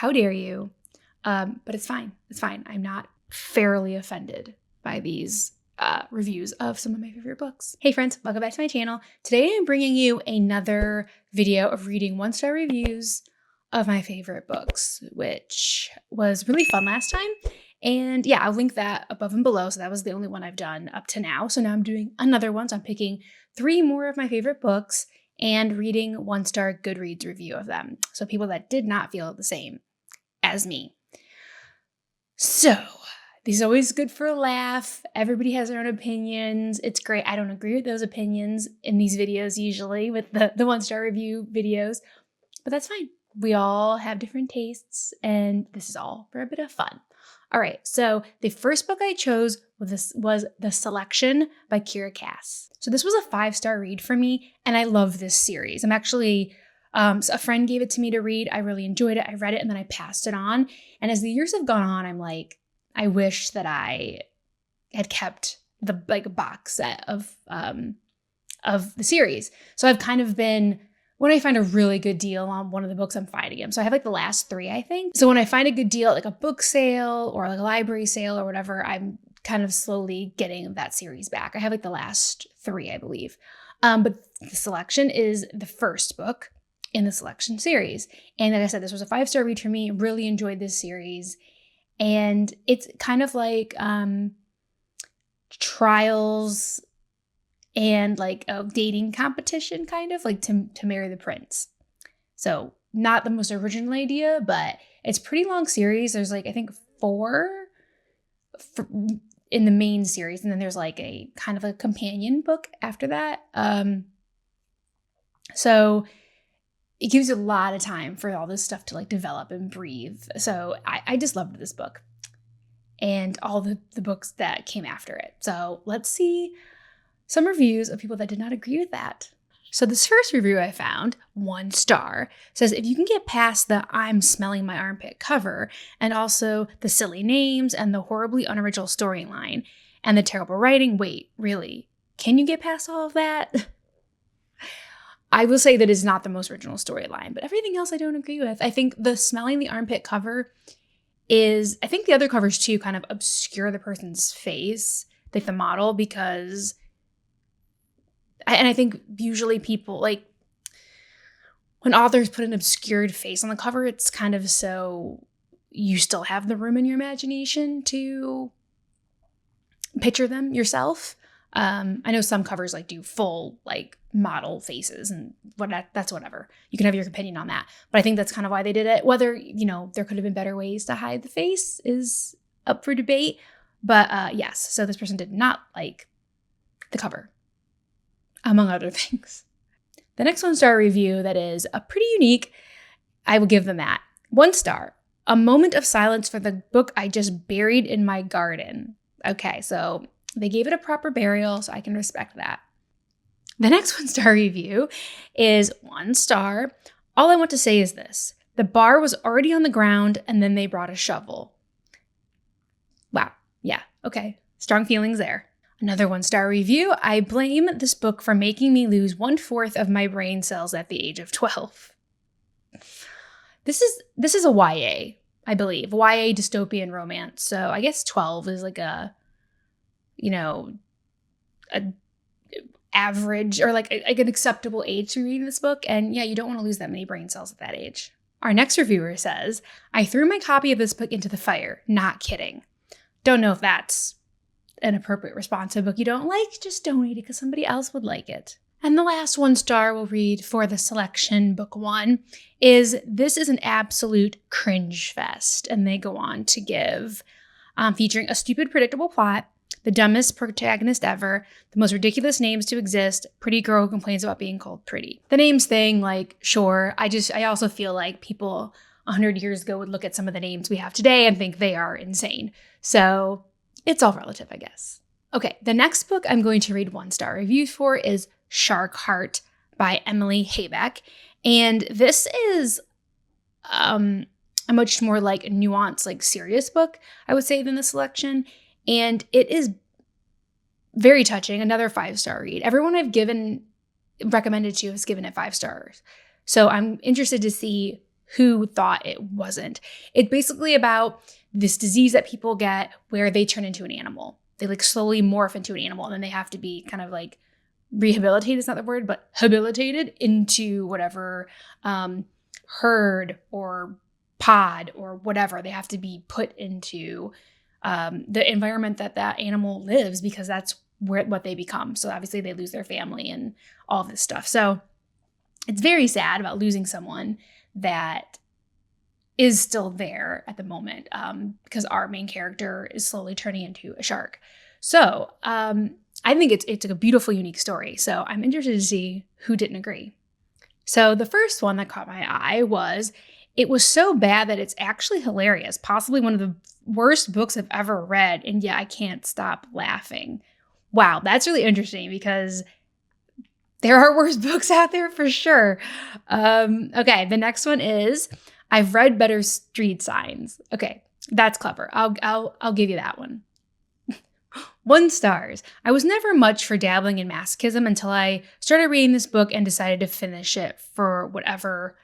how dare you? But it's fine. It's fine. I'm not fairly offended by these reviews of some of my favorite books. Hey friends, welcome back to my channel. Today I'm bringing you another video of reading 1-star reviews of my favorite books, which was really fun last time. And yeah, I'll link that above and below. So that was the only one I've done up to now. So now I'm doing another one. So I'm picking 3 more of my favorite books and reading 1-star Goodreads review of them. So people that did not feel the same as me. So this is always good for a laugh. Everybody has their own opinions. It's great. I don't agree with those opinions in these videos usually with the 1-star review videos, but that's fine. We all have different tastes and this is all for a bit of fun. All right, so the first book I chose was The Selection by Kiera. So this was a 5-star read for me and I love this series. I'm actually, a friend gave it to me to read. I really enjoyed it. I read it and then I passed it on. And as the years have gone on, I'm like, I wish that I had kept the box set of the series. So I've kind of been, when I find a really good deal on one of the books, I'm finding them. So I have like the last 3, I think. So when I find a good deal at like a book sale or like a library sale or whatever, I'm kind of slowly getting that series back. I have like the last 3, I believe. But The Selection is the first book in the Selection series. And like I said, this was a 5-star read for me. Really enjoyed this series. And it's kind of like trials and like a dating competition, kind of like to marry the prince. So not the most original idea, but it's a pretty long series. There's like, I think 4 in the main series. And then there's like a kind of a companion book after that. So it gives you a lot of time for all this stuff to like develop and breathe. So I just loved this book and all the books that came after it. So let's see some reviews of people that did not agree with that. So this first review I found, 1 star, says if you can get past the I'm smelling my armpit cover and also the silly names and the horribly unoriginal storyline and the terrible writing, wait, really? Can you get past all of that? I will say that is not the most original storyline, but everything else I don't agree with. I think the smelling the armpit cover is, I think the other covers too kind of obscure the person's face, like the model, because, and I think usually people, like when authors put an obscured face on the cover, it's kind of so you still have the room in your imagination to picture them yourself. I know some covers like do full like model faces and that's whatever. You can have your opinion on that. But I think that's kind of why they did it. Whether, you know, there could have been better ways to hide the face is up for debate. But yes, so this person did not like the cover, among other things. The next 1-star review that is pretty unique, I will give them that. 1 star, a moment of silence for the book I just buried in my garden. Okay, so they gave it a proper burial, so I can respect that. The next 1-star review is 1 star. All I want to say is this. The bar was already on the ground and then they brought a shovel. Wow. Yeah. Okay. Strong feelings there. Another 1-star review. I blame this book for making me lose 1/4 of my brain cells at the age of 12. This is a YA, I believe. YA dystopian romance. So I guess 12 is like a, you know, a average or like an acceptable age to read this book. And yeah, you don't want to lose that many brain cells at that age. Our next reviewer says, I threw my copy of this book into the fire. Not kidding. Don't know if that's an appropriate response to a book you don't like. Just donate it because somebody else would like it. And the last 1 star we'll read for The Selection, book 1, is this is an absolute cringe fest. And they go on to give, featuring a stupid, predictable plot, the dumbest protagonist ever, the most ridiculous names to exist, pretty girl who complains about being called pretty. The names thing, like, sure. I also feel like people 100 years ago would look at some of the names we have today and think they are insane. So it's all relative, I guess. Okay, the next book I'm going to read 1-star reviews for is Shark Heart by Emily Habeck. And this is a much more like nuanced, like serious book, I would say, than The Selection. And it is very touching. Another 5-star read. Everyone I've recommended to has given it 5 stars. So I'm interested to see who thought it wasn't. It's basically about this disease that people get where they turn into an animal. They like slowly morph into an animal, and then they have to be kind of like rehabilitated, is not the word, but habilitated into whatever herd or pod or whatever. They have to be put into the environment that that animal lives, because that's what they become. So obviously they lose their family and all of this stuff. So it's very sad about losing someone that is still there at the moment, because our main character is slowly turning into a shark. So I think it's a beautiful, unique story. So I'm interested to see who didn't agree. So the first one that caught my eye was, it was so bad that it's actually hilarious, possibly one of the worst books I've ever read, and yet I can't stop laughing. Wow, that's really interesting, because there are worse books out there for sure. Okay, the next one is, I've read better street signs. Okay, that's clever. I'll give you that one. 1 star. I was never much for dabbling in masochism until I started reading this book and decided to finish it for whatever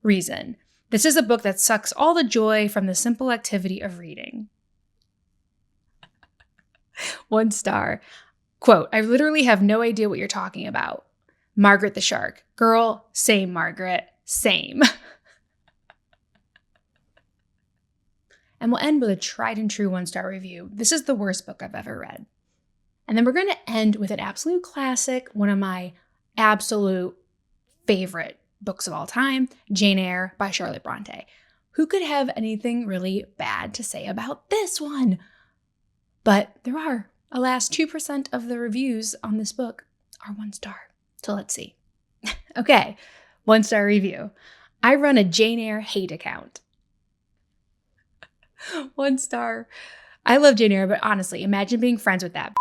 reason. This is a book that sucks all the joy from the simple activity of reading. 1 star. Quote, I literally have no idea what you're talking about. Margaret the Shark. Girl, same, Margaret. Same. And we'll end with a tried and true 1-star review. This is the worst book I've ever read. And then we're going to end with an absolute classic, one of my absolute favorite books of all time, Jane Eyre by Charlotte Brontë. Who could have anything really bad to say about this one? But there are. Alas, 2% of the reviews on this book are 1 star. So let's see. Okay, 1-star review. I run a Jane Eyre hate account. 1 star. I love Jane Eyre, but honestly, imagine being friends with that.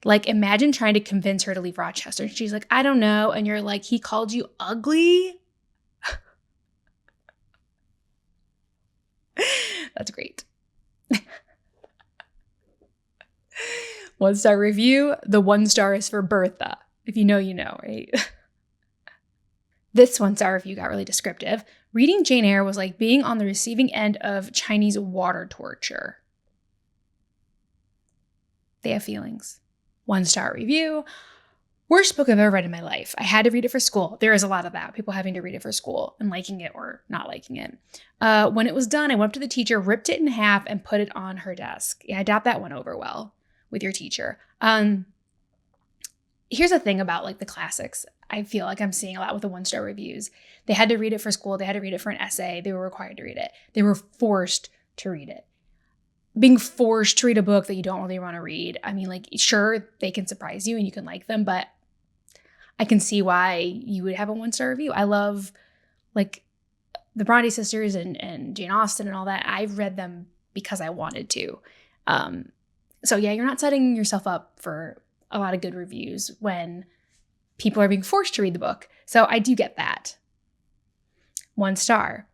Like, imagine trying to convince her to leave Rochester. And she's like, I don't know. And you're like, he called you ugly? That's great. 1-star review. The 1 star is for Bertha. If you know, you know, right? This 1-star review got really descriptive. Reading Jane Eyre was like being on the receiving end of Chinese water torture. They have feelings. 1-star review. Worst book I've ever read in my life. I had to read it for school. There is a lot of that. People having to read it for school and liking it or not liking it. When it was done, I went up to the teacher, ripped it in half, and put it on her desk. Yeah, I doubt that went over well with your teacher. Here's the thing about like the classics. I feel like I'm seeing a lot with the 1-star reviews. They had to read it for school. They had to read it for an essay. They were required to read it. They were forced to read it. Being forced to read a book that you don't really want to read. I mean, like, sure, they can surprise you and you can like them, but I can see why you would have a 1-star review. I love like the Brontë sisters and Jane Austen and all that. I've read them because I wanted to. So yeah, you're not setting yourself up for a lot of good reviews when people are being forced to read the book. So I do get that. 1 star.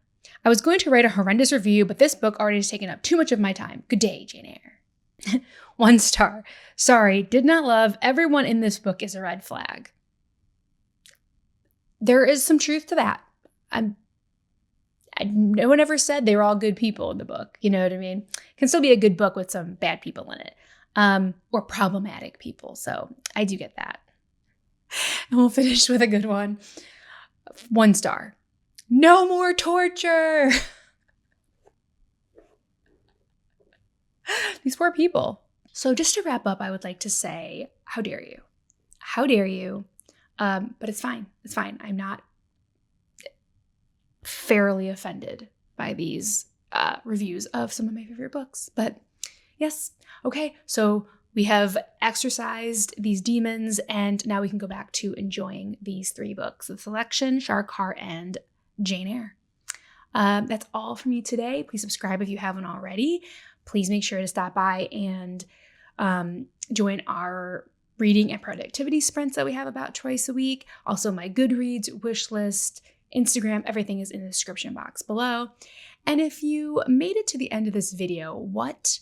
I was going to write a horrendous review, but this book already has taken up too much of my time. Good day, Jane Eyre. 1 star. Sorry, did not love. Everyone in this book is a red flag. There is some truth to that. No one ever said they were all good people in the book. You know what I mean? It can still be a good book with some bad people in it, or problematic people. So I do get that. And we'll finish with a good one. 1 star. No more torture. These poor people. So just to wrap up, I would like to say, how dare you? How dare you? But it's fine. It's fine. I'm not fairly offended by these reviews of some of my favorite books. But yes, okay. So we have exorcised these demons, and now we can go back to enjoying these 3 books: The Selection, Shark Heart, and Jane Eyre. That's all from me today. Please subscribe if you haven't already. Please make sure to stop by and join our reading and productivity sprints that we have about twice a week. Also, my Goodreads wish list, Instagram, everything is in the description box below. And if you made it to the end of this video, let's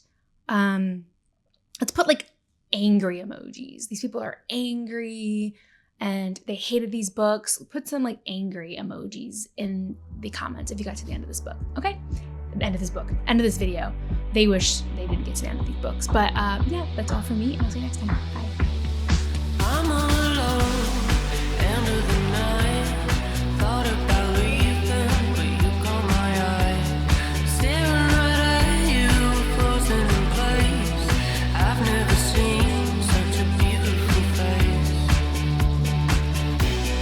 put like angry emojis. These people are angry. and they hated these books, put some like angry emojis in the comments if you got to the end of this book, okay? The end of this book, end of this video. They wish they didn't get to the end of these books. But yeah, that's all for me, and I'll see you next time. Bye.